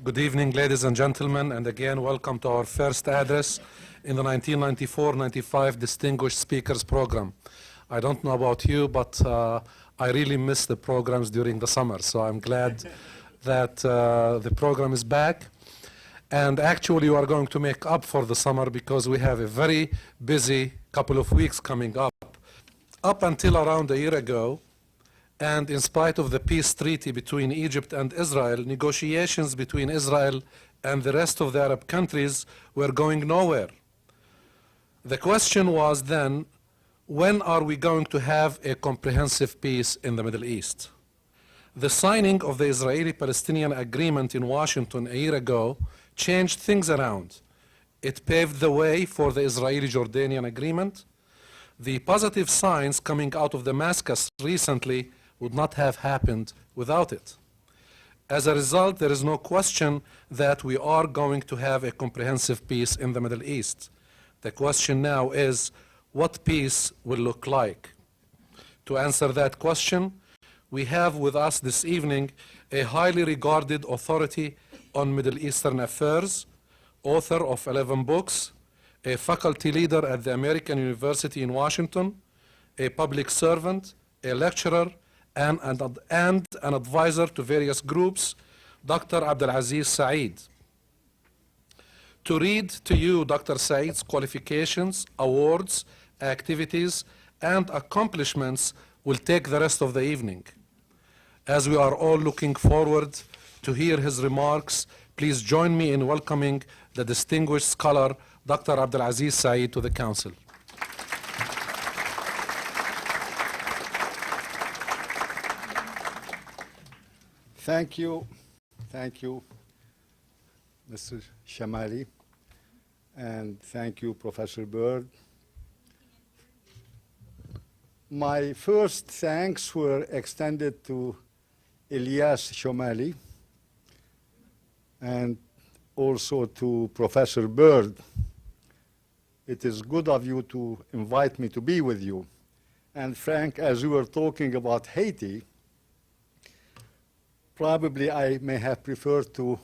Good evening, ladies and gentlemen, and again, welcome to our first address in the 1994-95 Distinguished Speakers Program. I don't know about you, but I really miss the programs during the summer, so I'm glad that the program is back. And actually, we are going to make up for the summer because we have a very busy couple of weeks coming up. Up until around a year ago, and in spite of the peace treaty between Egypt and Israel, negotiations between Israel and the rest of the Arab countries were going nowhere. The question was then, when are we going to have a comprehensive peace in the Middle East? The signing of the Israeli-Palestinian agreement in Washington a year ago changed things around. It paved the way for the Israeli-Jordanian agreement. The positive signs coming out of Damascus recently would not have happened without it. As a result, there is no question that we are going to have a comprehensive peace in the Middle East. The question now is, what peace will look like? To answer that question, we have with us this evening a highly regarded authority on Middle Eastern affairs, author of 11 books, a faculty leader at the American University in Washington, a public servant, a lecturer, and an advisor to various groups, Dr. Aziz Saeed. To read to you Dr. Saeed's qualifications, awards, activities, and accomplishments will take the rest of the evening. As we are all looking forward to hear his remarks, please join me in welcoming the distinguished scholar, Dr. Aziz Saeed, to the Council. Thank you, Mr. Shamali, and thank you, Professor Bird. My first thanks were extended to Ilyas Shomali and also to Professor Bird. It is good of you to invite me to be with you. And Frank, as you were talking about Haiti, probably I may have preferred to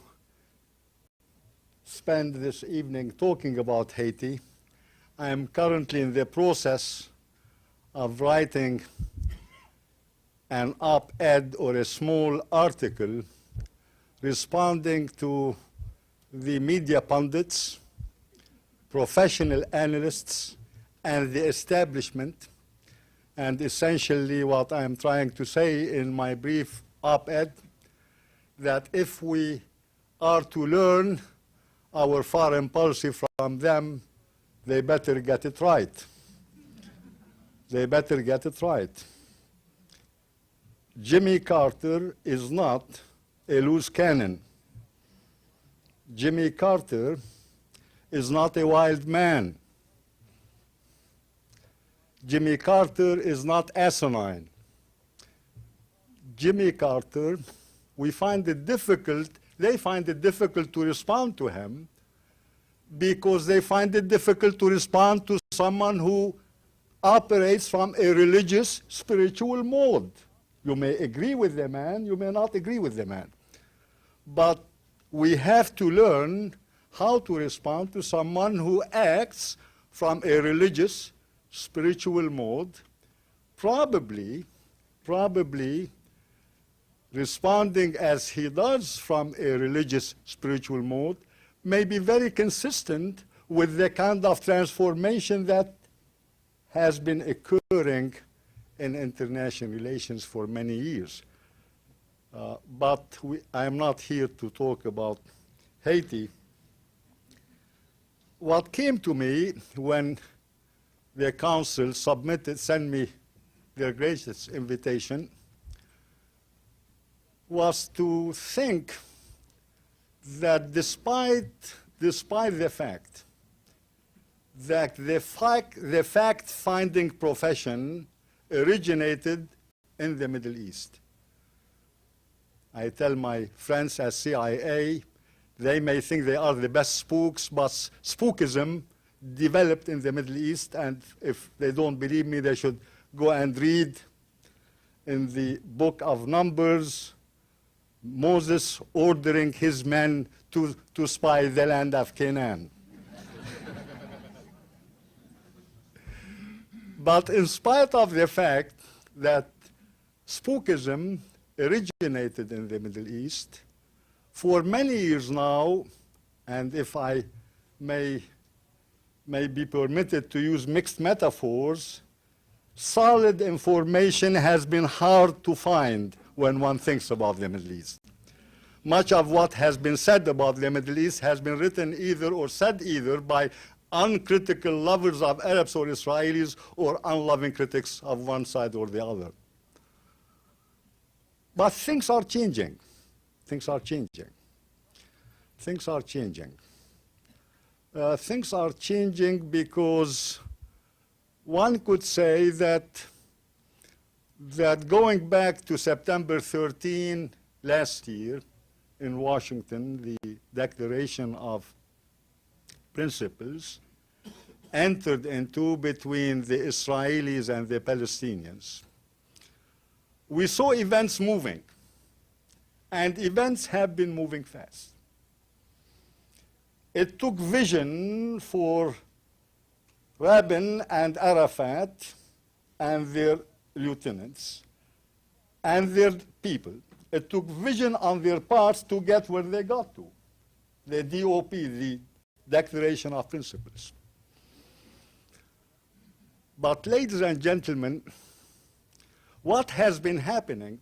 spend this evening talking about Haiti. I am currently in the process of writing an op-ed or a small article responding to the media pundits, professional analysts, and the establishment. And essentially what I'm trying to say in my brief op-ed, that if we are to learn our foreign policy from them, they better get it right. They better get it right. Jimmy Carter is not a loose cannon. Jimmy Carter is not a wild man. Jimmy Carter is not asinine. Jimmy Carter, they find it difficult to respond to him because they find it difficult to respond to someone who operates from a religious, spiritual mode. You may agree with the man, you may not agree with the man. But we have to learn how to respond to someone who acts from a religious, spiritual mode, probably responding as he does from a religious, spiritual mode may be very consistent with the kind of transformation that has been occurring in international relations for many years. But I am not here to talk about Haiti. What came to me when the Council sent me their gracious invitation was to think that despite the fact that the fact-finding profession originated in the Middle East. I tell my friends at CIA, they may think they are the best spooks, but spookism developed in the Middle East, and if they don't believe me, they should go and read in the book of Numbers, Moses ordering his men to spy the land of Canaan. But in spite of the fact that spookism originated in the Middle East, for many years now, and if I may be permitted to use mixed metaphors, solid information has been hard to find when one thinks about the Middle East. Much of what has been said about the Middle East has been written either or said either by uncritical lovers of Arabs or Israelis or unloving critics of one side or the other. But things are changing. Things are changing. Things are changing. Things are changing because one could say that going back to September 13 last year in Washington, the Declaration of Principles entered into between the Israelis and the Palestinians. We saw events moving, and events have been moving fast. It took vision for Rabin and Arafat and their lieutenants and their people. It took vision on their parts to get where they got to, the DOP, the Declaration of Principles. But ladies and gentlemen, what has been happening,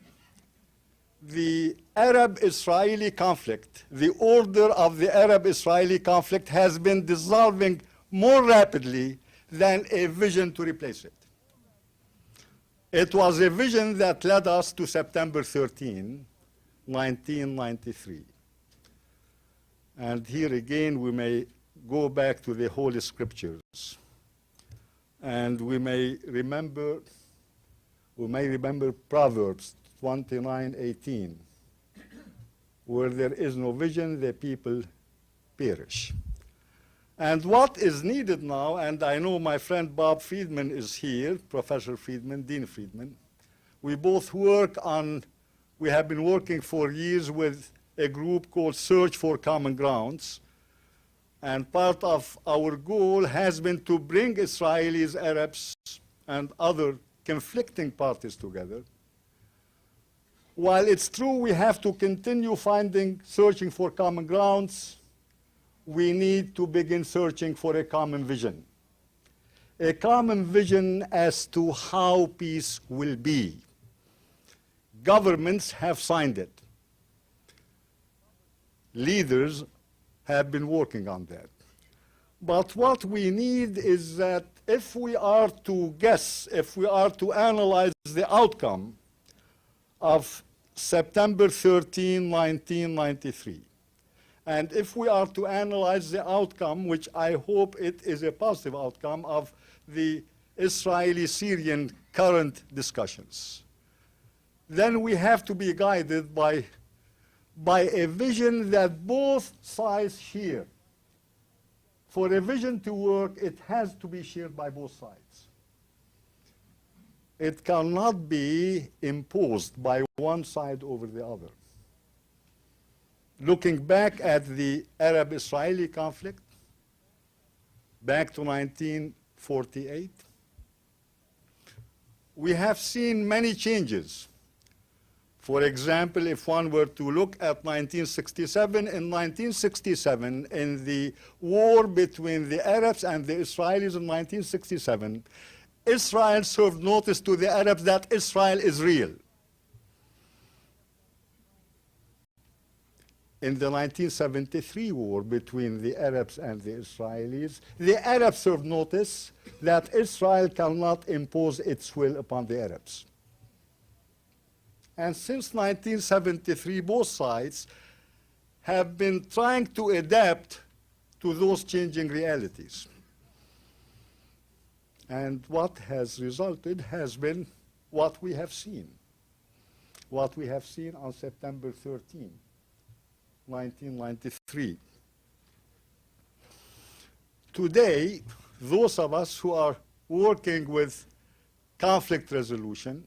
the Arab-Israeli conflict, the order of the Arab-Israeli conflict has been dissolving more rapidly than a vision to replace it. It was a vision that led us to September 13, 1993. And here again, we may go back to the Holy Scriptures. And we may remember Proverbs 29:18, where there is no vision, the people perish. And what is needed now, and I know my friend Bob Friedman is here, Professor Friedman, Dean Friedman. We have been working for years with a group called Search for Common Grounds. And part of our goal has been to bring Israelis, Arabs, and other conflicting parties together. While it's true we have to continue searching for common grounds, we need to begin searching for a common vision. A common vision as to how peace will be. Governments have signed it. Leaders have been working on that. But what we need is that if we are to guess, if we are to analyze the outcome of September 13, 1993, and if we are to analyze the outcome, which I hope it is a positive outcome, of the Israeli-Syrian current discussions, then we have to be guided by a vision that both sides share. For a vision to work, it has to be shared by both sides. It cannot be imposed by one side over the other. Looking back at the Arab-Israeli conflict, back to 1948, we have seen many changes. For example, if one were to look at 1967, in 1967, in the war between the Arabs and the Israelis in 1967, Israel served notice to the Arabs that Israel is real. In the 1973 war between the Arabs and the Israelis, the Arabs served notice that Israel cannot impose its will upon the Arabs. And since 1973, both sides have been trying to adapt to those changing realities. And what has resulted has been what we have seen. What we have seen on September 13, 1993. Today, those of us who are working with conflict resolution,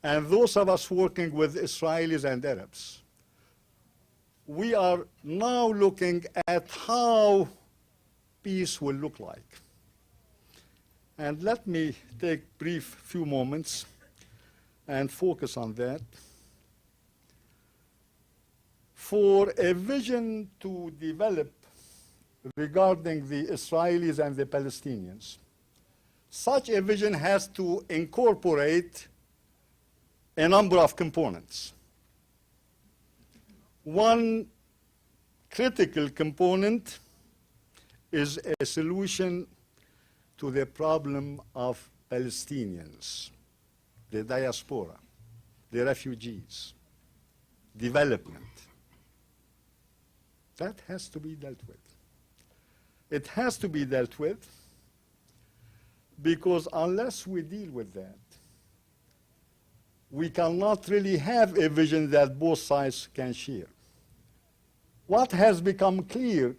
and those of us working with Israelis and Arabs, we are now looking at how peace will look like. And let me take brief few moments and focus on that. For a vision to develop regarding the Israelis and the Palestinians, such a vision has to incorporate a number of components. One critical component is a solution to the problem of Palestinians, the diaspora, the refugees, development. That has to be dealt with. It has to be dealt with because unless we deal with that, we cannot really have a vision that both sides can share. What has become clear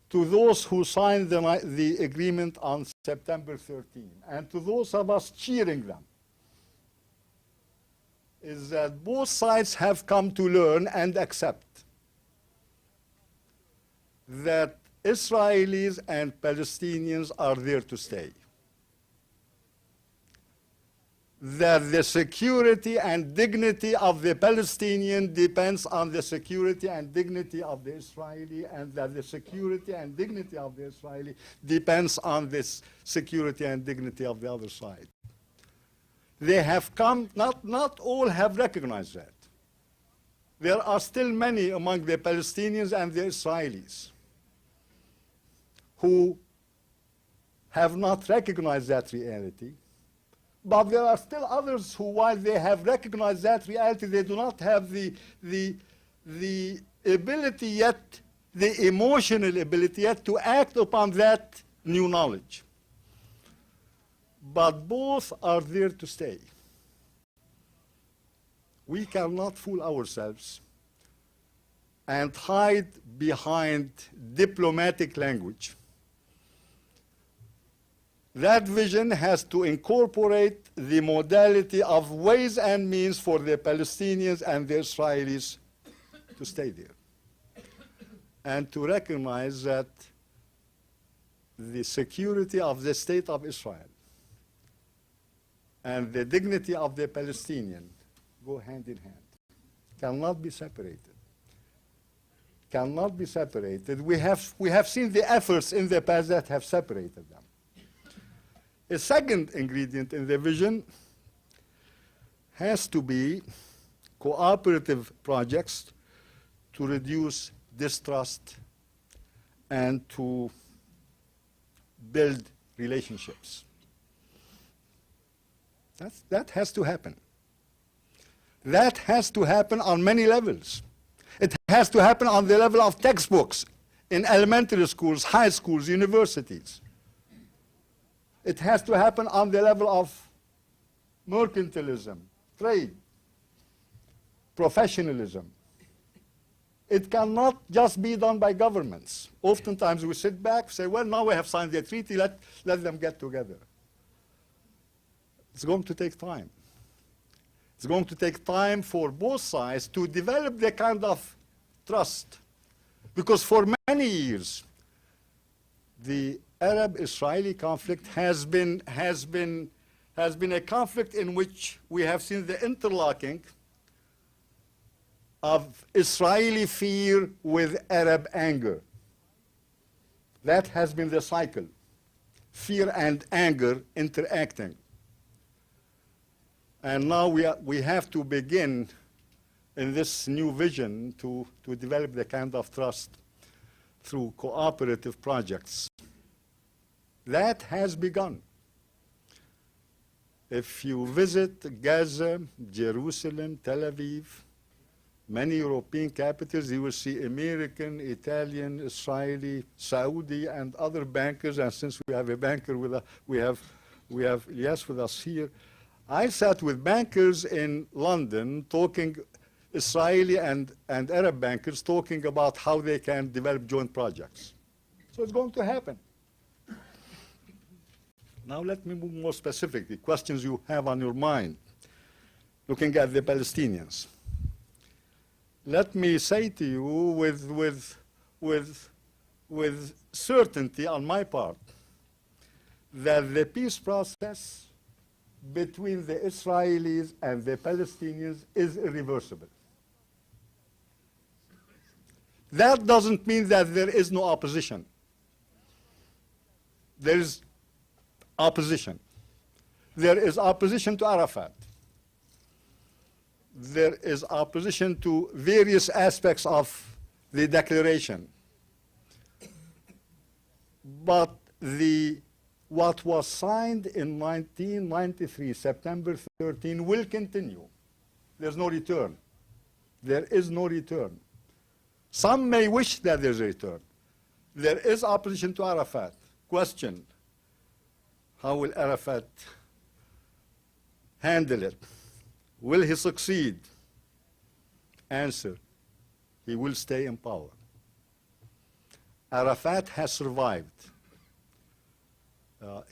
to those who signed the agreement on September 13, and to those of us cheering them, is that both sides have come to learn and accept that Israelis and Palestinians are there to stay. That the security and dignity of the Palestinian depends on the security and dignity of the Israeli, and that the security and dignity of the Israeli depends on this security and dignity of the other side. They have come, not all have recognized that. There are still many among the Palestinians and the Israelis who have not recognized that reality. But there are still others who, while they have recognized that reality, they do not have the ability yet, the emotional ability yet to act upon that new knowledge. But both are there to stay. We cannot fool ourselves and hide behind diplomatic language. That vision has to incorporate the modality of ways and means for the Palestinians and the Israelis to stay there. And to recognize that the security of the state of Israel and the dignity of the Palestinian go hand in hand, cannot be separated. Cannot be separated. We have seen the efforts in the past that have separated them. A second ingredient in the vision has to be cooperative projects to reduce distrust and to build relationships. That has to happen. That has to happen on many levels. It has to happen on the level of textbooks in elementary schools, high schools, universities. It has to happen on the level of mercantilism, trade, professionalism. It cannot just be done by governments. Oftentimes we sit back, say, well, now we have signed the treaty, let them get together. It's going to take time. It's going to take time for both sides to develop the kind of trust. Because for many years, the Arab-Israeli conflict has been a conflict in which we have seen the interlocking of Israeli fear with Arab anger. That has been the cycle. Fear and anger interacting. And now we have to begin in this new vision to develop the kind of trust through cooperative projects. That has begun. If you visit Gaza, Jerusalem, Tel Aviv, many European capitals, you will see American, Italian, Israeli, Saudi, and other bankers. And since we have a banker with us, we have Ilyas with us here. I sat with bankers in London talking, Israeli and Arab bankers talking about how they can develop joint projects. So it's going to happen. Now let me move more specifically, questions you have on your mind, looking at the Palestinians. let me say to you with certainty on my part that the peace process between the Israelis and the Palestinians is irreversible. That doesn't mean that there is no opposition. There is opposition. There is opposition to Arafat. There is opposition to various aspects of the declaration. But what was signed in 1993, September 13, will continue. There's no return. There is no return. Some may wish that there's a return. There is opposition to Arafat. Question, how will Arafat handle it? Will he succeed? Answer, he will stay in power. Arafat has survived.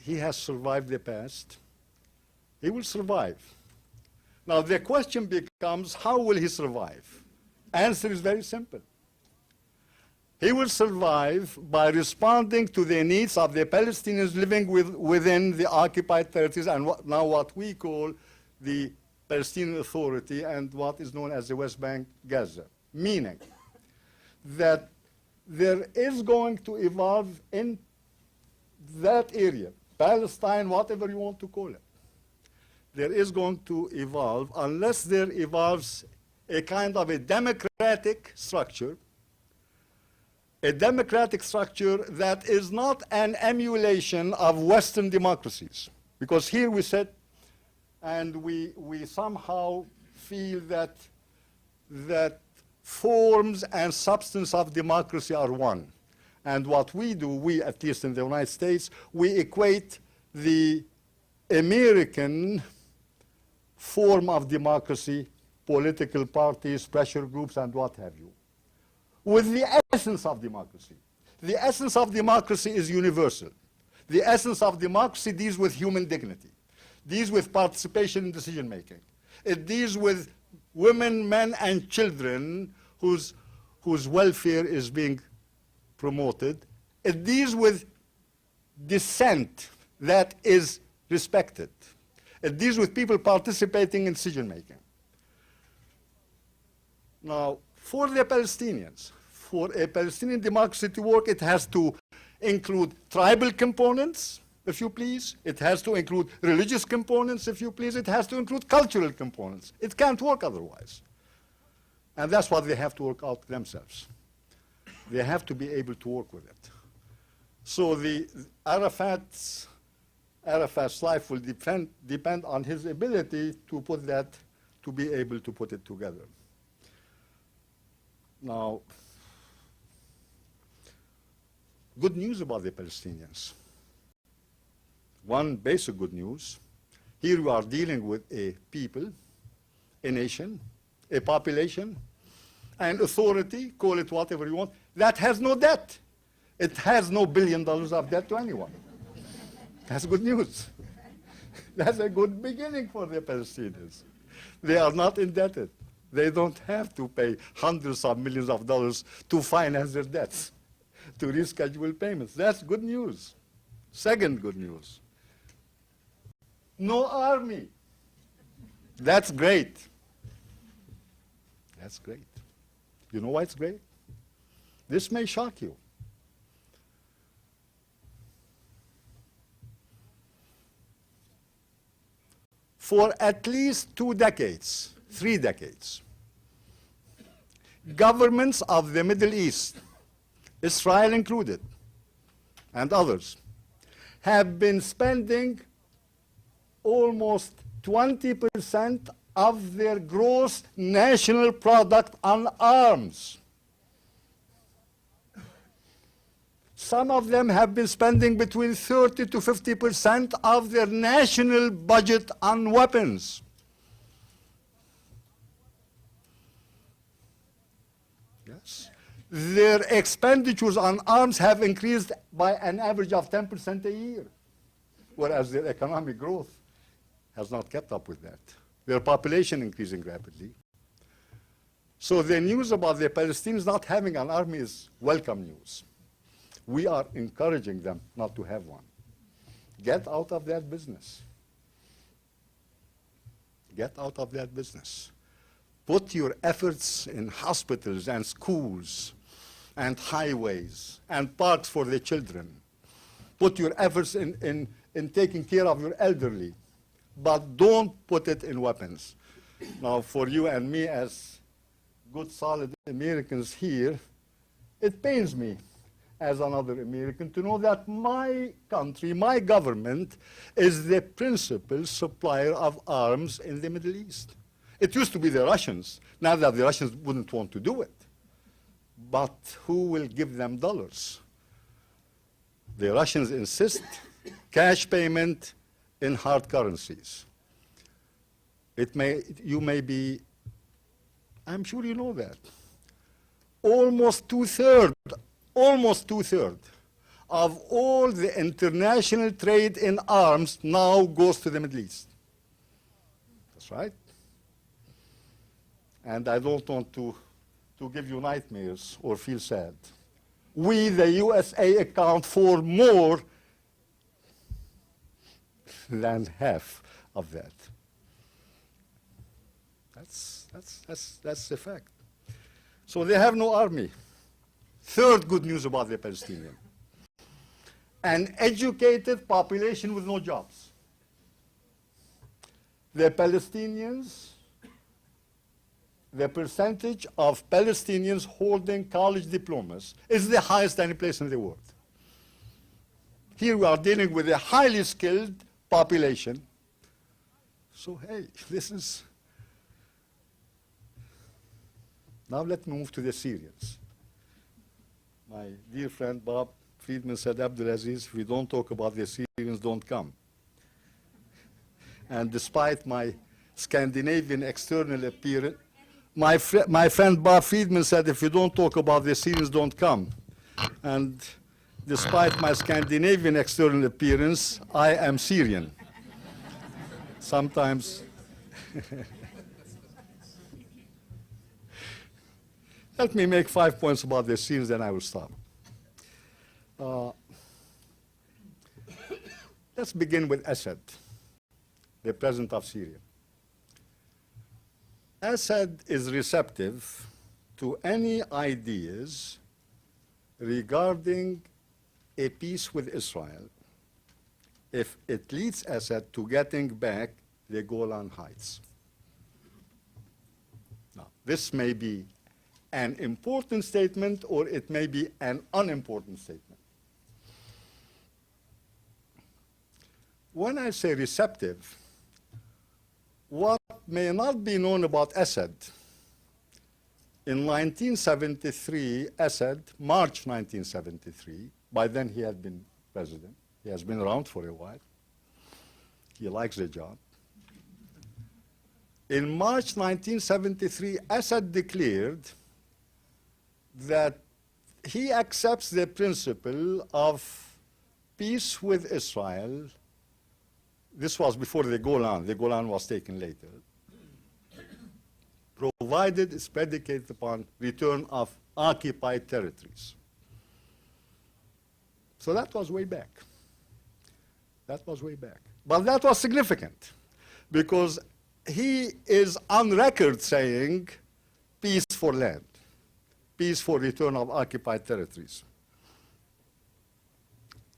He has survived the past. He will survive. Now the question becomes, how will he survive? Answer is very simple. He will survive by responding to the needs of the Palestinians living within the occupied territories and now what we call the Palestinian Authority and what is known as the West Bank, Gaza. Meaning that there is going to evolve in that area, Palestine, whatever you want to call it. There is going to evolve, unless there evolves a kind of a democratic structure that is not an emulation of Western democracies. Because here we sit and we somehow feel that forms and substance of democracy are one. And what we do, we at least in the United States, we equate the American form of democracy, political parties, pressure groups, and what have you, with the essence of democracy. The essence of democracy is universal. The essence of democracy deals with human dignity, deals with participation in decision making. It deals with women, men, and children whose welfare is being promoted. It deals with dissent that is respected. It deals with people participating in decision making. Now, for the Palestinians, for a Palestinian democracy to work, it has to include tribal components, if you please. It has to include religious components, if you please. It has to include cultural components. It can't work otherwise. And that's what they have to work out themselves. They have to be able to work with it. So Arafat's life will depend on his ability to be able to put it together. Now, good news about the Palestinians. One basic good news, here we are dealing with a people, a nation, a population, an authority, call it whatever you want, that has no debt. It has no $1 billion of debt to anyone. That's good news. That's a good beginning for the Palestinians. They are not indebted. They don't have to pay hundreds of millions of dollars to finance their debts, to reschedule payments. That's good news. Second good news, no army. That's great. That's great. You know why it's great? This may shock you. For at least 2 decades, 3 decades, governments of the Middle East, Israel included, and others, have been spending almost 20% of their gross national product on arms. Some of them have been spending between 30 to 50% of their national budget on weapons. Yes. Their expenditures on arms have increased by an average of 10% a year, whereas their economic growth has not kept up with that. Their population increasing rapidly. So the news about the Palestinians not having an army is welcome news. We are encouraging them not to have one. Get out of that business. Get out of that business. Put your efforts in hospitals and schools and highways and parks for the children. Put your efforts in taking care of your elderly. But don't put it in weapons. Now, for you and me as good, solid Americans here, it pains me as another American to know that my country, my government, is the principal supplier of arms in the Middle East. It used to be the Russians. Now that the Russians wouldn't want to do it. But who will give them dollars? The Russians insist cash payment in hard currencies. You may be, I'm sure you know that. Almost two-thirds of all the international trade in arms now goes to the Middle East. That's right. And I don't want to give you nightmares or feel sad. We, the USA, account for more than half of that. That's the fact. So they have no army. Third good news about the Palestinians. An educated population with no jobs. The Palestinians, the percentage of Palestinians holding college diplomas is the highest any place in the world. Here we are dealing with a highly skilled population. So hey, this is... Now let me move to the Syrians. My dear friend Bob Friedman said, Abdul Aziz, if we don't talk about the Syrians, don't come. And despite my Scandinavian external appearance, my friend Bob Friedman said, if you don't talk about the Syrians, don't come. And despite my Scandinavian external appearance, I am Syrian. Sometimes. Let me make 5 points about the Syrians, then I will stop. Let's begin with Assad, the president of Syria. Assad is receptive to any ideas regarding a peace with Israel if it leads Assad to getting back the Golan Heights. Now, this may be an important statement or it may be an unimportant statement. When I say receptive, what may not be known about Assad, in 1973, Assad, March 1973, by then he had been president. He has been around for a while. He likes the job. In March 1973, Assad declared that he accepts the principle of peace with Israel. This was before the Golan. The Golan was taken later. Provided it's predicated upon return of occupied territories. So that was way back. That was way back. But that was significant because he is on record saying peace for land, peace for return of occupied territories.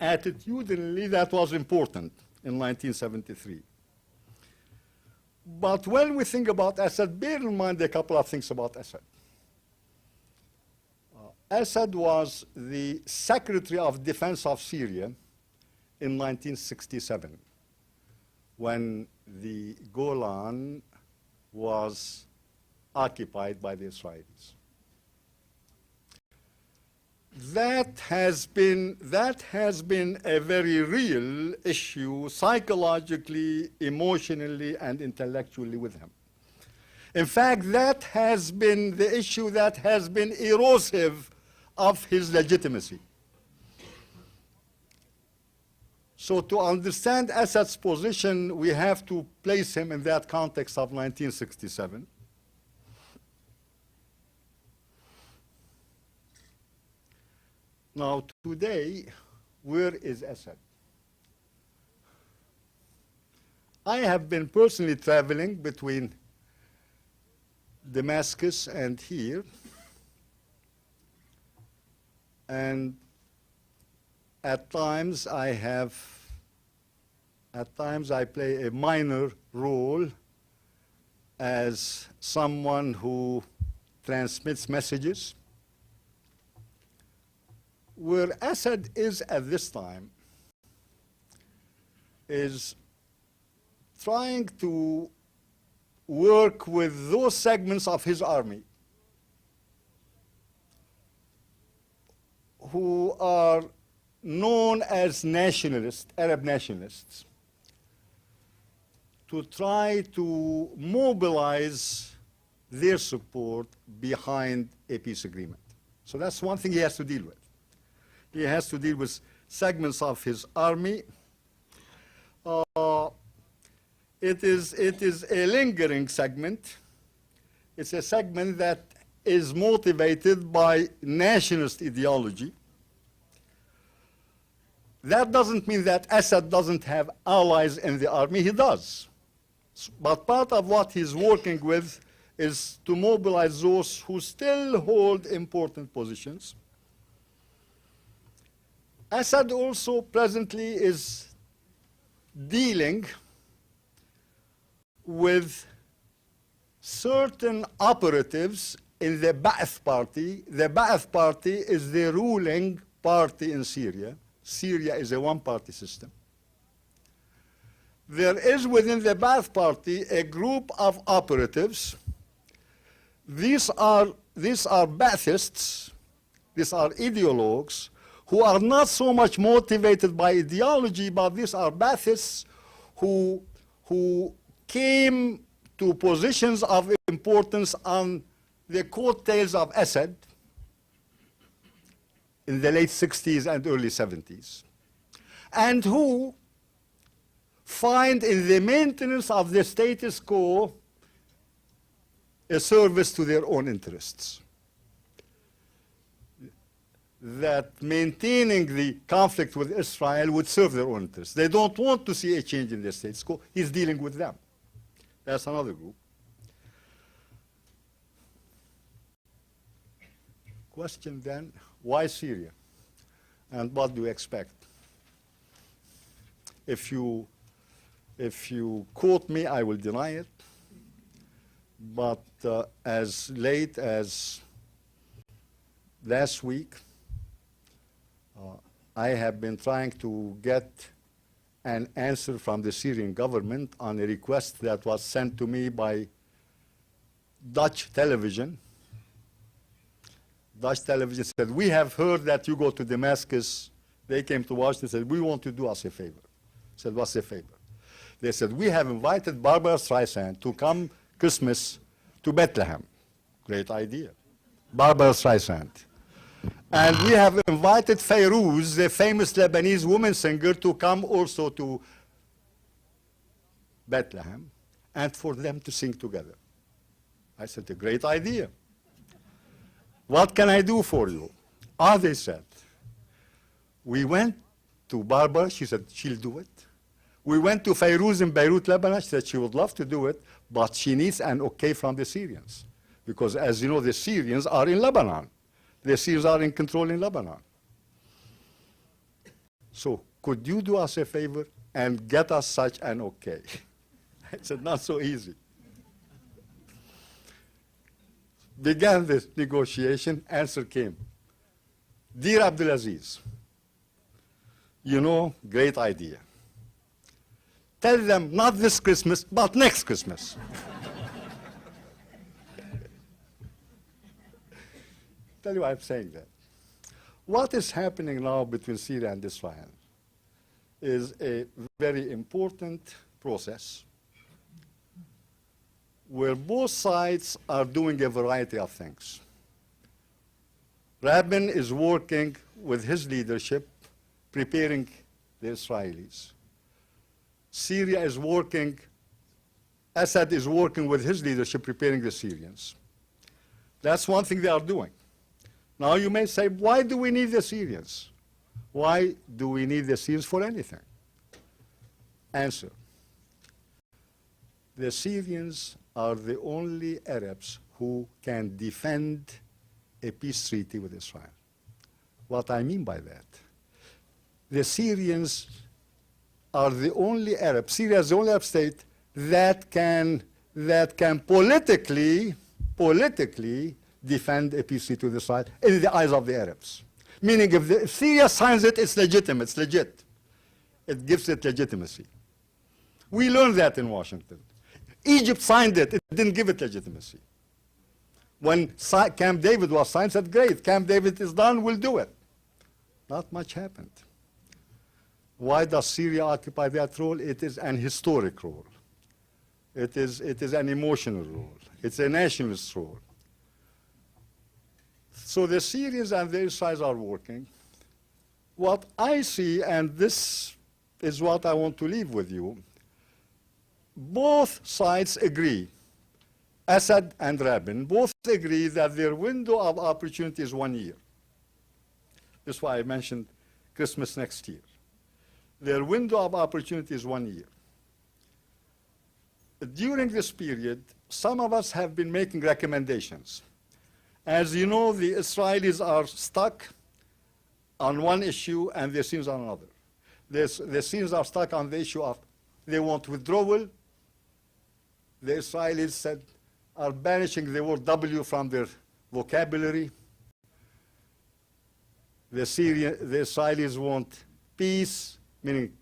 Attitudinally, that was important in 1973. But when we think about Assad, bear in mind a couple of things about Assad. Assad was the Secretary of Defense of Syria in 1967, when the Golan was occupied by the Israelis. That has been a very real issue psychologically, emotionally, and intellectually with him. In fact, that has been the issue that has been erosive of his legitimacy. So to understand Assad's position, we have to place him in that context of 1967. Now, today, where is Assad? I have been personally traveling between Damascus and here, and at times I play a minor role as someone who transmits messages. Where Assad is at this time is trying to work with those segments of his army who are known as nationalists, Arab nationalists, to try to mobilize their support behind a peace agreement. So that's one thing he has to deal with. He has to deal with segments of his army. It is a lingering segment. It's a segment that is motivated by nationalist ideology. That doesn't mean that Assad doesn't have allies in the army. He does. But part of what he's working with is to mobilize those who still hold important positions. Assad also presently is dealing with certain operatives in the Ba'ath Party. The Ba'ath Party is the ruling party in Syria. Syria is a one-party system. There is within the Ba'ath Party a group of operatives. These are Ba'athists, these are ideologues, who are not so much motivated by ideology, but these are Ba'athists who came to positions of importance on the coattails of Assad in the late 60s and early 70s, and who find in the maintenance of the status quo a service to their own interests. That maintaining the conflict with Israel would serve their own interests. They don't want to see a change in the status quo. He's dealing with them. That's another group. Question then, why Syria? And what do you expect? If you quote me, I will deny it. But as late as last week, I have been trying to get an answer from the Syrian government on a request that was sent to me by Dutch television. Dutch television said, we have heard that you go to Damascus. They came to Washington and said, we want to do us a favor. I said, what's a favor? They said, we have invited Barbara Streisand to come Christmas to Bethlehem. Great idea. Barbara Streisand. And we have invited Fayrouz, the famous Lebanese woman singer, to come also to Bethlehem and for them to sing together. I said, a great idea. What can I do for you? They said. We went to Barbara, she said she'll do it. We went to Fayrouz in Beirut, Lebanon, she said she would love to do it, but she needs an okay from the Syrians. Because as you know, the Syrians are in Lebanon. The Syrians are in control in Lebanon. So could you do us a favor and get us such an okay? I said, not so easy. Began this negotiation, answer came. Dear Abdul Aziz, you know, great idea. Tell them not this Christmas, but next Christmas. Tell you why I'm saying that. What is happening now between Syria and Israel is a very important process where both sides are doing a variety of things. Rabin is working with his leadership, preparing the Israelis. Syria is working, Assad is working with his leadership, preparing the Syrians. That's one thing they are doing. Now you may say, why do we need the Syrians? Why do we need the Syrians for anything? Answer. The Syrians are the only Arabs who can defend a peace treaty with Israel. What I mean by that, the Syrians are the only Arab, Syria is the only Arab state that can politically defend a peace treaty with Israel in the eyes of the Arabs. Meaning if Syria signs it, it's legitimate, it's legit. It gives it legitimacy. We learned that in Washington. Egypt signed it, it didn't give it legitimacy. When Camp David was signed, said, great, Camp David is done, we'll do it. Not much happened. Why does Syria occupy that role? It is an historic role. It is an emotional role. It's a nationalist role. So the Syrians and the Israelis are working. What I see, and this is what I want to leave with you, both sides agree, Assad and Rabin, both agree that their window of opportunity is 1 year. That's why I mentioned Christmas next year. Their window of opportunity is 1 year. During this period, some of us have been making recommendations. As you know, the Israelis are stuck on one issue and the Syrians on another. The Syrians are stuck on the issue of they want withdrawal. The Israelis said, are banishing the word W from their vocabulary. The Israelis want peace, meaning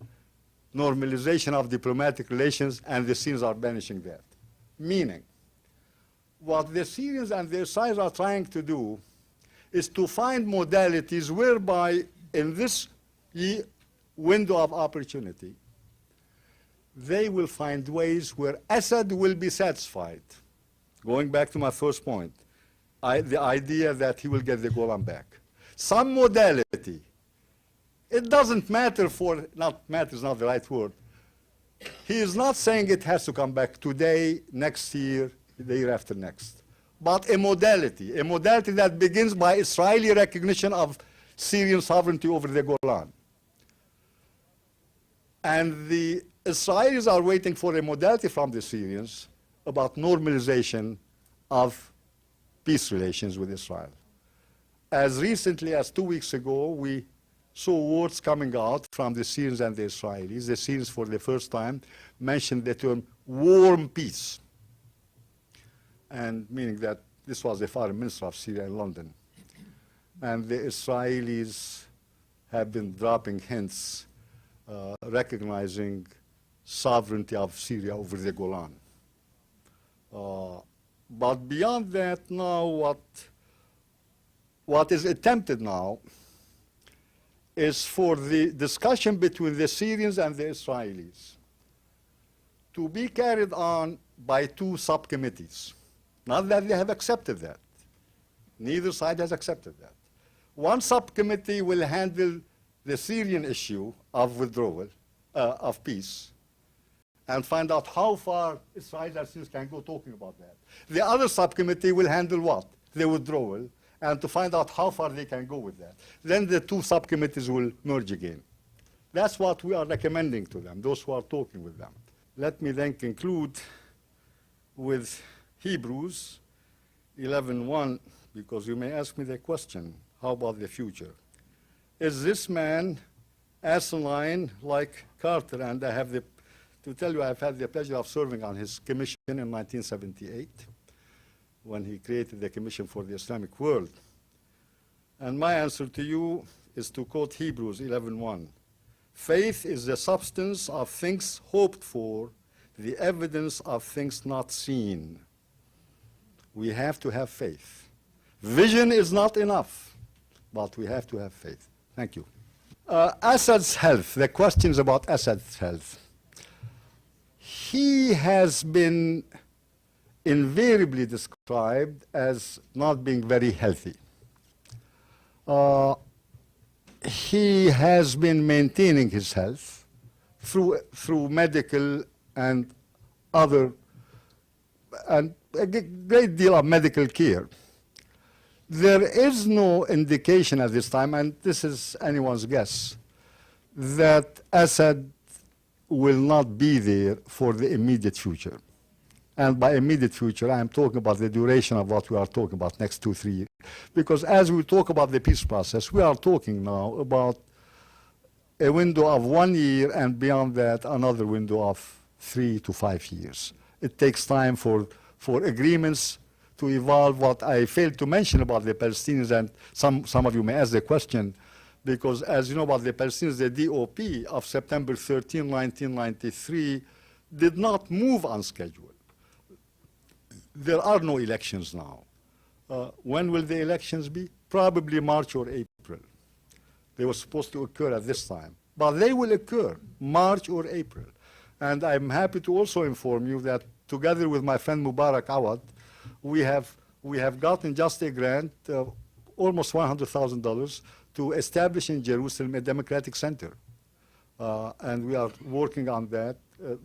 normalization of diplomatic relations, and the Syrians are banishing that. Meaning, what the Syrians and the Israelis are trying to do is to find modalities whereby in this window of opportunity, they will find ways where Assad will be satisfied. Going back to my first point, the idea that he will get the Golan back. Some modality. It doesn't matter for, matter is not the right word. He is not saying it has to come back today, next year, the year after next. But a modality that begins by Israeli recognition of Syrian sovereignty over the Golan. And the Israelis are waiting for a modality from the Syrians about normalization of peace relations with Israel. As recently as 2 weeks ago, we saw words coming out from the Syrians and the Israelis. The Syrians, for the first time, mentioned the term warm peace, and meaning that this was the foreign minister of Syria in London. And the Israelis have been dropping hints recognizing sovereignty of Syria over the Golan. But beyond that, now what is attempted now is for the discussion between the Syrians and the Israelis to be carried on by two subcommittees. Not that they have accepted that. Neither side has accepted that. One subcommittee will handle the Syrian issue of withdrawal, of peace, and find out how far Israel and Syrians can go talking about that. The other subcommittee will handle what? The withdrawal, and to find out how far they can go with that. Then the two subcommittees will merge again. That's what we are recommending to them, those who are talking with them. Let me then conclude with Hebrews 11:1, because you may ask me the question, how about the future? Is this man asinine like Carter? And I have to tell you, I've had the pleasure of serving on his commission in 1978, when he created the Commission for the Islamic World. And my answer to you is to quote Hebrews 11:1. Faith is the substance of things hoped for, the evidence of things not seen. We have to have faith. Vision is not enough, but we have to have faith. Thank you. Assad's health, the questions about Assad's health. He has been invariably described as not being very healthy. He has been maintaining his health through medical and other, and a great deal of medical care. There is no indication at this time, and this is anyone's guess, that Assad will not be there for the immediate future. And by immediate future, I am talking about the duration of what we are talking about, next 2, 3 years. Because as we talk about the peace process, we are talking now about a window of 1 year, and beyond that, another window of 3 to 5 years. It takes time for agreements to evolve. What I failed to mention about the Palestinians, and some of you may ask the question, because as you know about the Palestinians, the DOP of September 13, 1993 did not move on schedule. There are no elections now. When will the elections be? Probably March or April. They were supposed to occur at this time. But they will occur, March or April. And I'm happy to also inform you that together with my friend Mubarak Awad, we have gotten just a grant, almost $100,000, to establish in Jerusalem a democratic center. And we are working on that.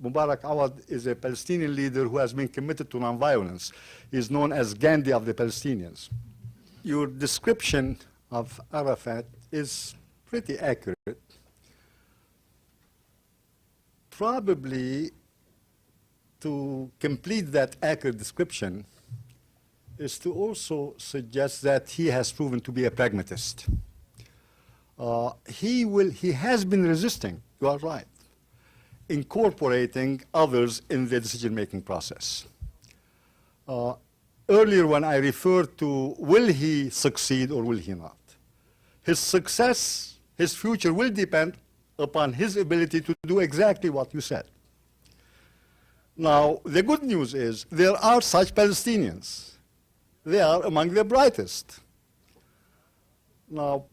Mubarak Awad is a Palestinian leader who has been committed to nonviolence. He's known as Gandhi of the Palestinians. Your description of Arafat is pretty accurate. Probably to complete that accurate description is to also suggest that he has proven to be a pragmatist. He has been resisting, you are right, incorporating others in the decision-making process. Earlier when I referred to will he succeed or will he not, his success, his future will depend upon his ability to do exactly what you said. Now, the good news is there are such Palestinians. They are among the brightest. Now,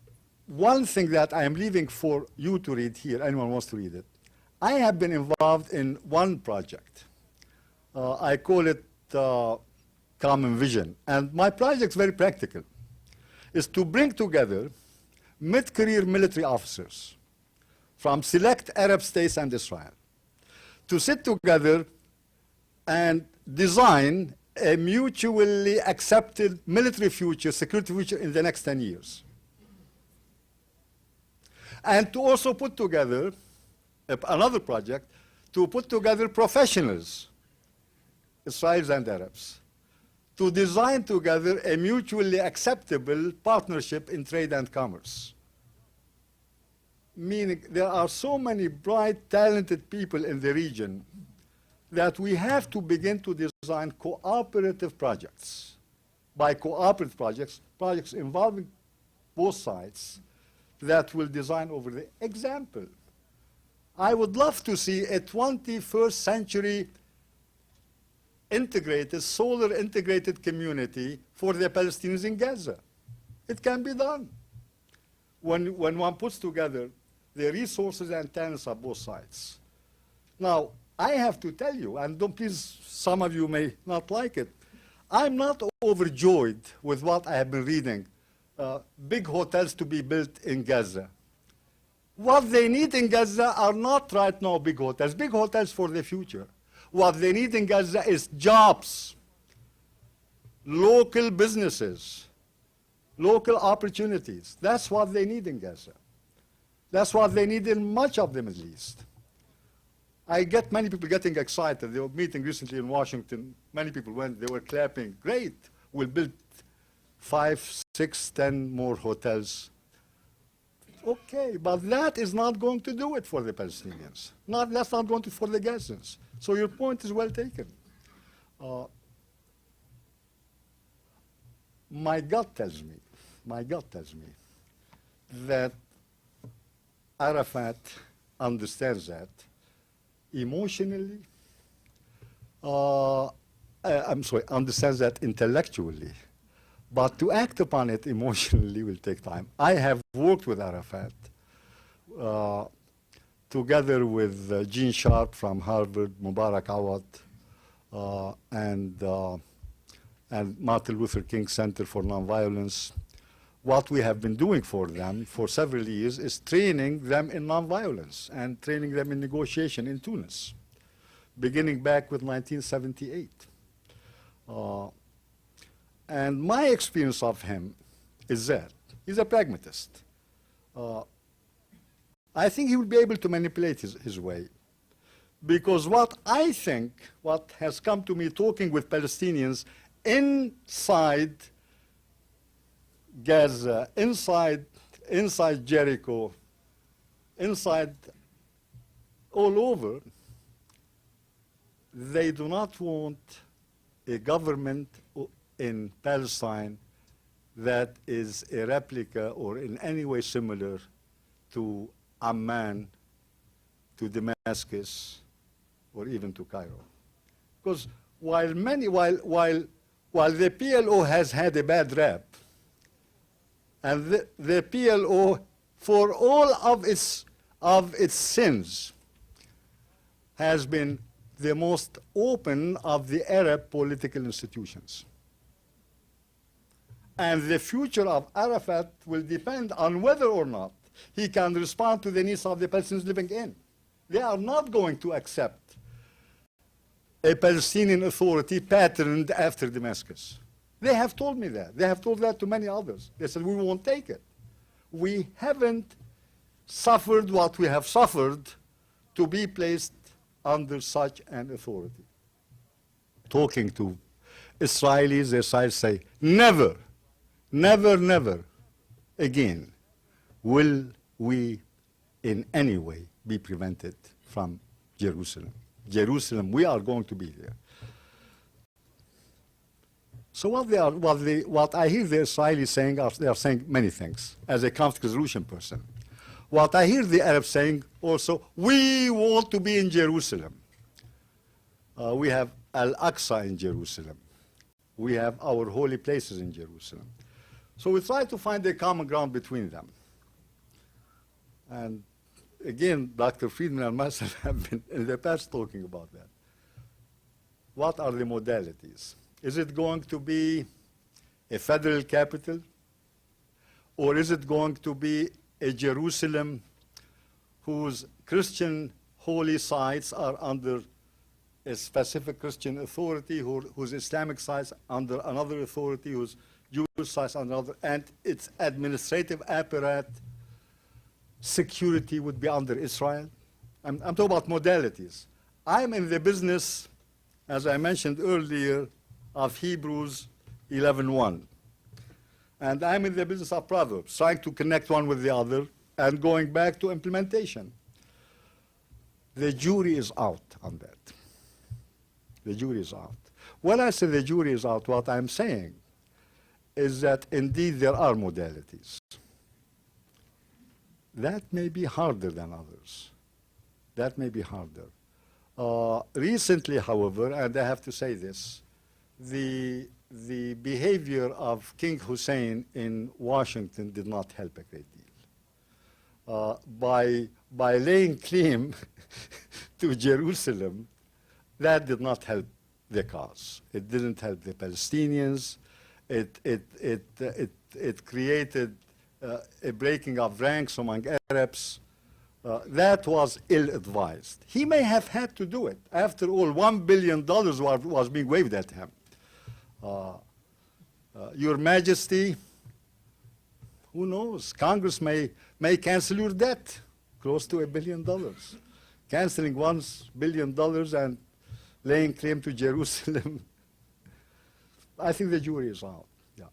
one thing that I am leaving for you to read here, anyone wants to read it, I have been involved in one project. I call it Common Vision. And my project is very practical. It's to bring together mid-career military officers from select Arab states and Israel to sit together and design a mutually accepted military future, security future in the next 10 years. And to also put together another project to put together professionals, Israelis and Arabs, to design together a mutually acceptable partnership in trade and commerce. Meaning there are so many bright, talented people in the region that we have to begin to design cooperative projects. By cooperative projects, projects involving both sides that will design over the example. I would love to see a 21st century integrated, solar integrated community for the Palestinians in Gaza. It can be done. When one puts together the resources and talents of both sides. Now, I have to tell you, and don't please, some of you may not like it, I'm not overjoyed with what I have been reading. Big hotels to be built in Gaza. What they need in Gaza are not right now big hotels for the future. What they need in Gaza is jobs, local businesses, local opportunities. That's what they need in Gaza. That's what they need in much of the Middle East. I get many people getting excited. They were meeting recently in Washington. Many people went, they were clapping. Great, we'll build 5, 6, 10 more hotels. Okay, but that is not going to do it for the Palestinians. That's not going to for the Gazans. So your point is well taken. My gut tells me that Arafat understands that emotionally, understands that intellectually, but to act upon it emotionally will take time. I have worked with Arafat together with Gene Sharp from Harvard, Mubarak Awad, and Martin Luther King Center for Nonviolence. What we have been doing for them for several years is training them in nonviolence and training them in negotiation in Tunis, beginning back with 1978. And my experience of him is that he's a pragmatist. I think he will be able to manipulate his way. Because what I think, what has come to me talking with Palestinians inside Gaza, inside Jericho, inside all over, they do not want a government in Palestine that is a replica or in any way similar to Amman, to Damascus, or even to Cairo. Because while the PLO has had a bad rap, and the PLO, for all of its sins, has been the most open of the Arab political institutions. And the future of Arafat will depend on whether or not he can respond to the needs of the Palestinians living in. They are not going to accept a Palestinian authority patterned after Damascus. They have told me that. They have told that to many others. They said, we won't take it. We haven't suffered what we have suffered to be placed under such an authority. Talking to Israelis, the Israelis say, never, never, never again will we in any way be prevented from Jerusalem. Jerusalem, we are going to be there. So what I hear the Israelis saying, they are saying many things as a conflict resolution person. What I hear the Arabs saying also, we want to be in Jerusalem. We have Al-Aqsa in Jerusalem. We have our holy places in Jerusalem. So we try to find a common ground between them. And again, Dr. Friedman and myself have been in the past talking about that. What are the modalities? Is it going to be a federal capital? Or is it going to be a Jerusalem whose Christian holy sites are under a specific Christian authority, whose Islamic sites under another authority, whose Jewish sites under another, and its administrative apparatus, security would be under Israel? I'm talking about modalities. I'm in the business, as I mentioned earlier, of Hebrews 11:1. And I'm in the business of Proverbs, trying to connect one with the other and going back to implementation. The jury is out on that. The jury is out. When I say the jury is out, what I'm saying is that indeed there are modalities. That may be harder than others. That may be harder. Recently, however, and I have to say this, the behavior of King Hussein in Washington did not help a great deal. By laying claim to Jerusalem, that did not help the cause. It didn't help the Palestinians. It created a breaking of ranks among Arabs. That was ill-advised. He may have had to do it. After all, $1 billion was being waved at him. Your Majesty, who knows? Congress may cancel your debt, close to $1 billion. Canceling $1 billion and laying claim to Jerusalem. I think the jury is out. Yeah.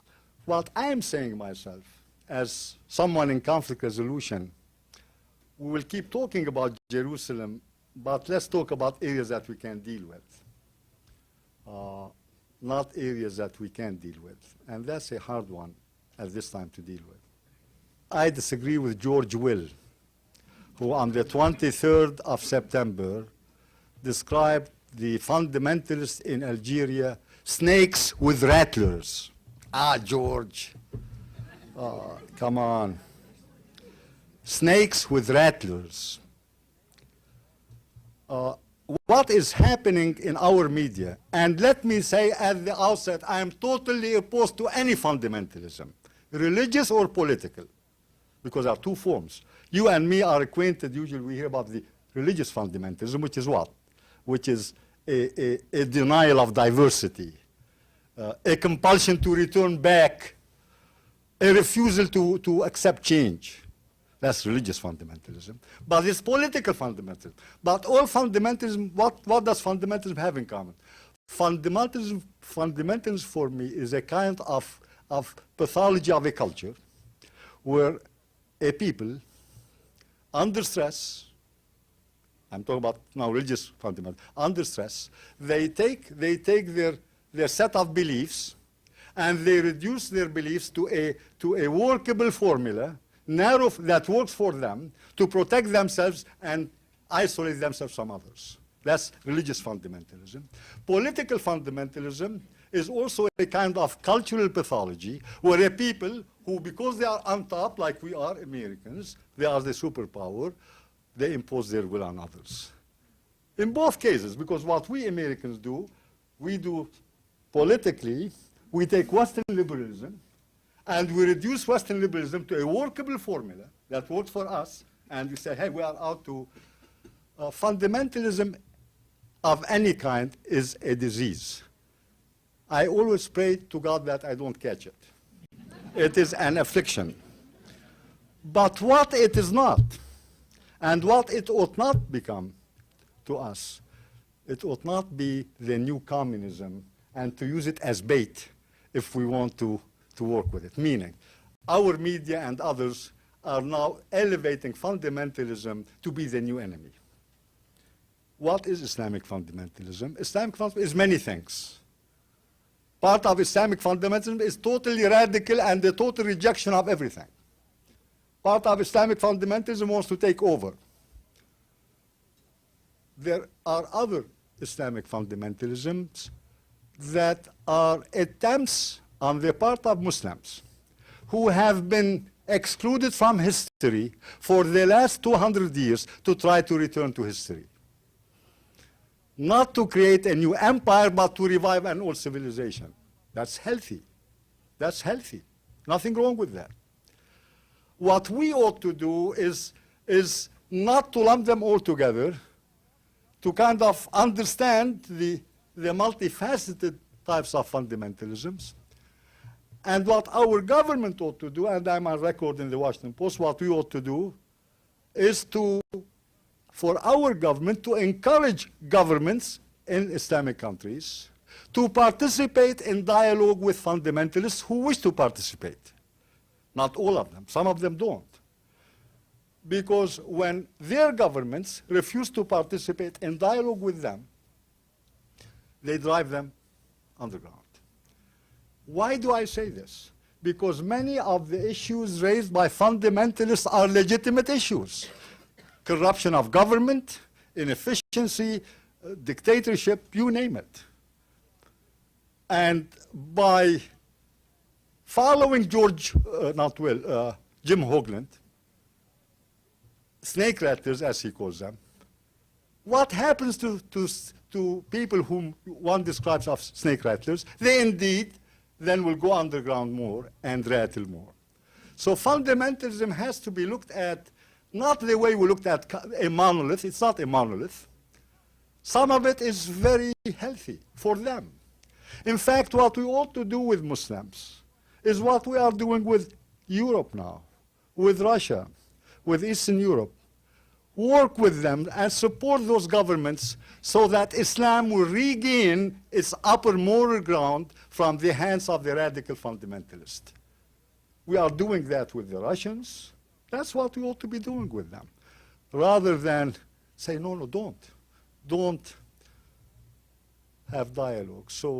What I am saying myself, as someone in conflict resolution, we will keep talking about Jerusalem, but let's talk about areas that we can deal with. Not areas that we can't deal with. And that's a hard one at this time to deal with. I disagree with George Will, who on the 23rd of September described the fundamentalists in Algeria snakes with rattlers. Ah, George. Come on. Snakes with rattlers. What is happening in our media, and let me say at the outset, I am totally opposed to any fundamentalism, religious or political, because there are two forms. You and me are acquainted, usually we hear about the religious fundamentalism, which is what? Which is a denial of diversity, a compulsion to return back, a refusal to accept change. That's religious fundamentalism. But it's political fundamentalism. But all fundamentalism, what does fundamentalism have in common? Fundamentalism for me is a kind of pathology of a culture where a people under stress, I'm talking about now religious fundamentalism, under stress, they take their set of beliefs and they reduce their beliefs to a workable formula, narrow, that works for them to protect themselves and isolate themselves from others. That's religious fundamentalism. Political fundamentalism is also a kind of cultural pathology where a people who, because they are on top, like we are Americans, they are the superpower, they impose their will on others. In both cases, because what we Americans do, we do politically, we take Western liberalism and we reduce Western liberalism to a workable formula that works for us, and we say, hey, we are out to fundamentalism of any kind is a disease. I always pray to God that I don't catch it. It is an affliction. But what it is not, and what it ought not become to us, it ought not be the new communism and to use it as bait if we want to work with it. Meaning, our media and others are now elevating fundamentalism to be the new enemy. What is Islamic fundamentalism? Islamic fundamentalism is many things. Part of Islamic fundamentalism is totally radical and the total rejection of everything. Part of Islamic fundamentalism wants to take over. There are other Islamic fundamentalisms that are attempts on the part of Muslims who have been excluded from history for the last 200 years to try to return to history. Not to create a new empire, but to revive an old civilization. That's healthy. That's healthy. Nothing wrong with that. What we ought to do is not to lump them all together, to kind of understand the multifaceted types of fundamentalisms. And what our government ought to do, and I'm on record in the Washington Post, what we ought to do is for our government to encourage governments in Islamic countries to participate in dialogue with fundamentalists who wish to participate. Not all of them, some of them don't. Because when their governments refuse to participate in dialogue with them, they drive them underground. Why do I say this? Because many of the issues raised by fundamentalists are legitimate issues. Corruption of government, inefficiency, dictatorship, you name it. And by following Jim Hoagland, snake rattlers, as he calls them, what happens to people whom one describes as snake rattlers? They indeed then will go underground more and rattle more. So fundamentalism has to be looked at not the way we looked at a monolith. It's not a monolith. Some of it is very healthy for them. In fact, what we ought to do with Muslims is what we are doing with Europe now, with Russia, with Eastern Europe. Work with them and support those governments so that Islam will regain its upper moral ground from the hands of the radical fundamentalist. We are doing that with the Russians. That's what we ought to be doing with them. Rather than say, no, don't have dialogue. So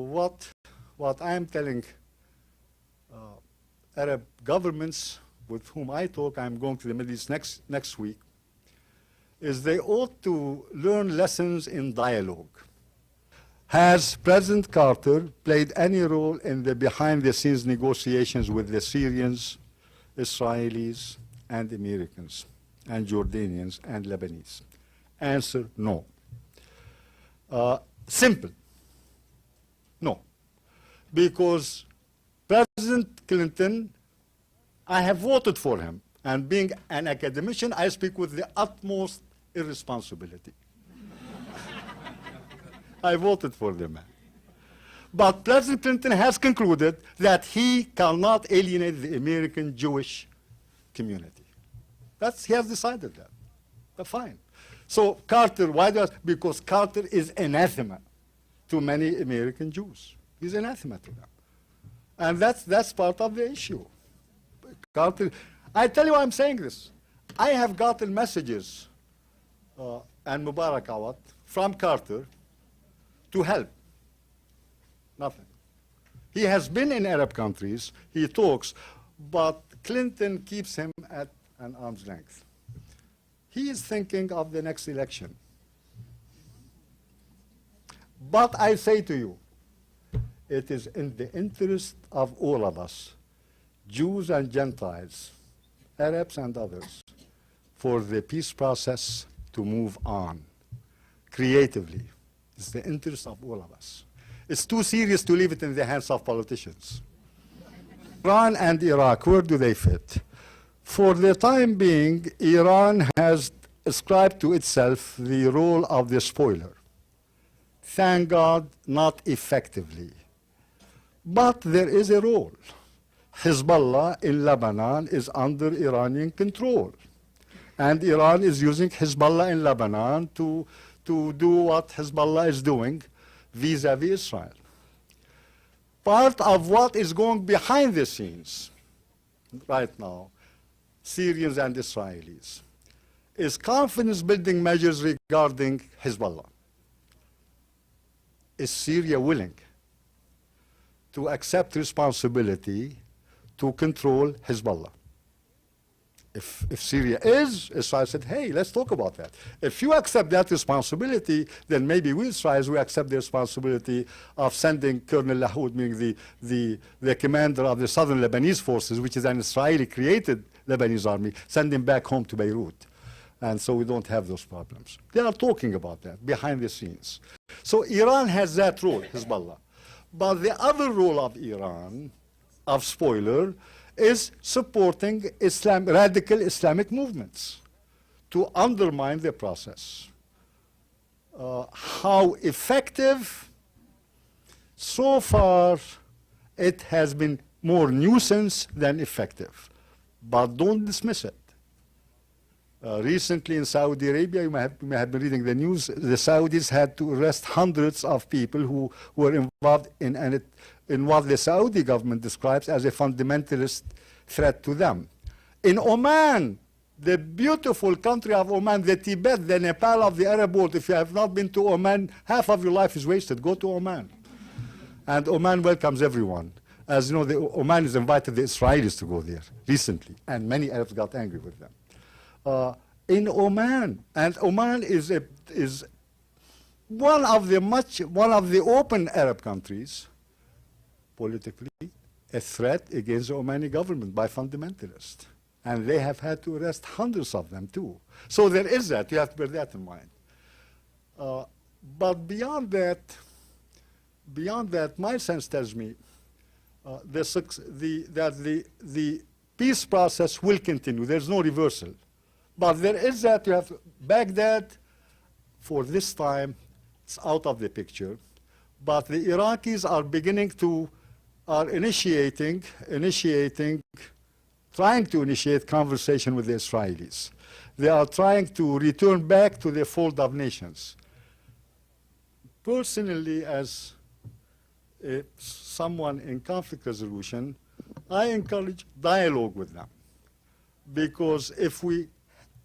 what I'm telling Arab governments with whom I talk, I'm going to the Middle East next week, is they ought to learn lessons in dialogue. Has President Carter played any role in the behind-the-scenes negotiations with the Syrians, Israelis, and Americans, and Jordanians, and Lebanese? Answer, no. Simple. No. Because President Clinton, I have voted for him, and being an academician, I speak with the utmost irresponsibility. I voted for the man. But President Clinton has concluded that he cannot alienate the American Jewish community. He has decided that. Fine. So Carter, why does? Because Carter is anathema to many American Jews. He's anathema to them. And that's part of the issue. Carter, I tell you why I'm saying this. I have gotten messages and Mubarak Awad from Carter to help. Nothing. He has been in Arab countries, he talks, but Clinton keeps him at an arm's length. He is thinking of the next election. But I say to you, it is in the interest of all of us, Jews and Gentiles, Arabs and others, for the peace process to move on creatively. It's the interest of all of us. It's too serious to leave it in the hands of politicians. Iran and Iraq, where do they fit? For the time being, Iran has ascribed to itself the role of the spoiler. Thank God, not effectively. But there is a role. Hezbollah in Lebanon is under Iranian control. And Iran is using Hezbollah in Lebanon to do what Hezbollah is doing vis-à-vis Israel. Part of what is going behind the scenes right now, Syrians and Israelis, is confidence-building measures regarding Hezbollah. Is Syria willing to accept responsibility to control Hezbollah? If Syria is, Israel said, hey, let's talk about that. If you accept that responsibility, then maybe we Israelis will accept the responsibility of sending Colonel Lahoud, meaning the commander of the southern Lebanese forces, which is an Israeli-created Lebanese army, send him back home to Beirut. And so we don't have those problems. They are talking about that behind the scenes. So Iran has that role, Hezbollah. But the other role of Iran, of spoiler, is supporting radical Islamic movements to undermine the process. How effective? So far, it has been more nuisance than effective. But don't dismiss it. Recently in Saudi Arabia, you may have been reading the news, the Saudis had to arrest hundreds of people who were involved in what the Saudi government describes as a fundamentalist threat to them. In Oman, the beautiful country of Oman, the Tibet, the Nepal of the Arab world, if you have not been to Oman, half of your life is wasted. Go to Oman. And Oman welcomes everyone. As you know, Oman has invited the Israelis to go there recently, and many Arabs got angry with them. In Oman, and Oman is one of the open Arab countries, politically, a threat against the Omani government by fundamentalists. And they have had to arrest hundreds of them too. So there is that, you have to bear that in mind. But beyond that, my sense tells me that the peace process will continue. There's no reversal. But there is that, you have to, Baghdad, for this time, it's out of the picture. But the Iraqis are trying to initiate conversation with the Israelis. They are trying to return back to the fold of nations. Personally, as someone in conflict resolution, I encourage dialogue with them. Because if we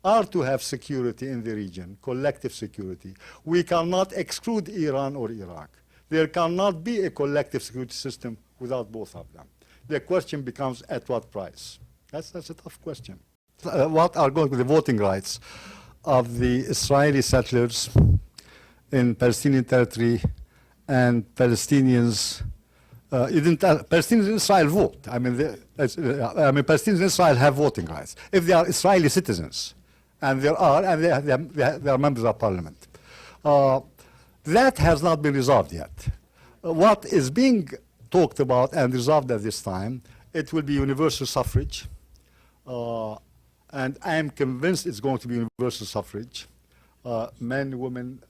are to have security in the region, collective security, we cannot exclude Iran or Iraq. There cannot be a collective security system without both of them. The question becomes, at what price? That's a tough question. What are going to be the voting rights of the Israeli settlers in Palestinian territory and Palestinians? Palestinians in Israel vote. Palestinians in Israel have voting rights if they are Israeli citizens. And there are, and they are members of parliament. That has not been resolved yet. What is being talked about and resolved at this time, it will be universal suffrage. And I am convinced it's going to be universal suffrage. Men, women,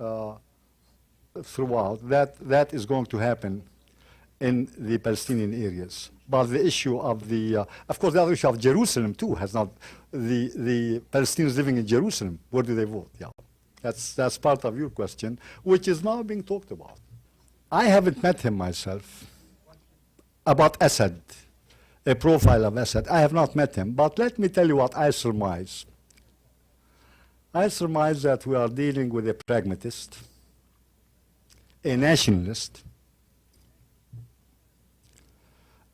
throughout. That is going to happen in the Palestinian areas. But the issue of the, of course, the other issue of Jerusalem too has not, the Palestinians living in Jerusalem, where do they vote? Yeah, that's part of your question, which is now being talked about. I haven't met him myself. About Assad, a profile of Assad. I have not met him, but let me tell you what I surmise. I surmise that we are dealing with a pragmatist, a nationalist,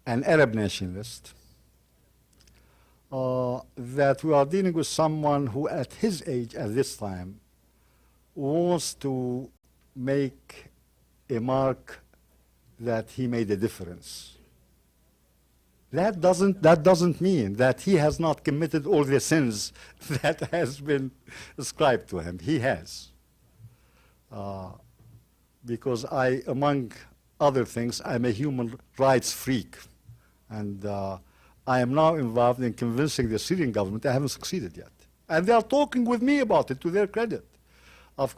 an Arab nationalist, that we are dealing with someone who at his age at this time wants to make a mark that he made a difference. That doesn't mean that he has not committed all the sins that has been ascribed to him. He has. Because I, among other things, I'm a human rights freak. And I am now involved in convincing the Syrian government. I haven't succeeded yet. And they are talking with me about it, to their credit, of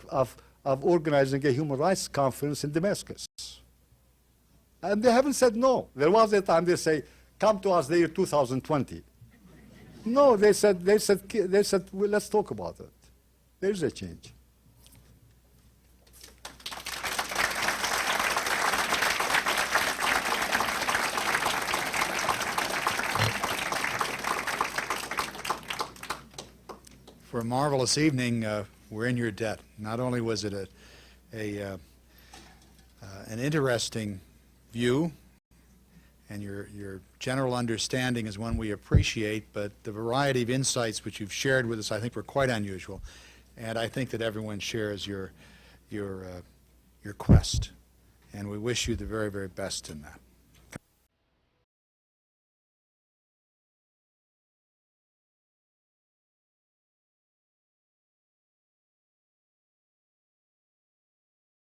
organizing a human rights conference in Damascus. And they haven't said no. There was a time they say, come to us the year 2020. No, they said, well, let's talk about it. There's a change. For a marvelous evening, we're in your debt. Not only was it an interesting view, and your general understanding is one we appreciate, but the variety of insights which you've shared with us, I think, were quite unusual, and I think that everyone shares your quest, and we wish you the very, very best in that.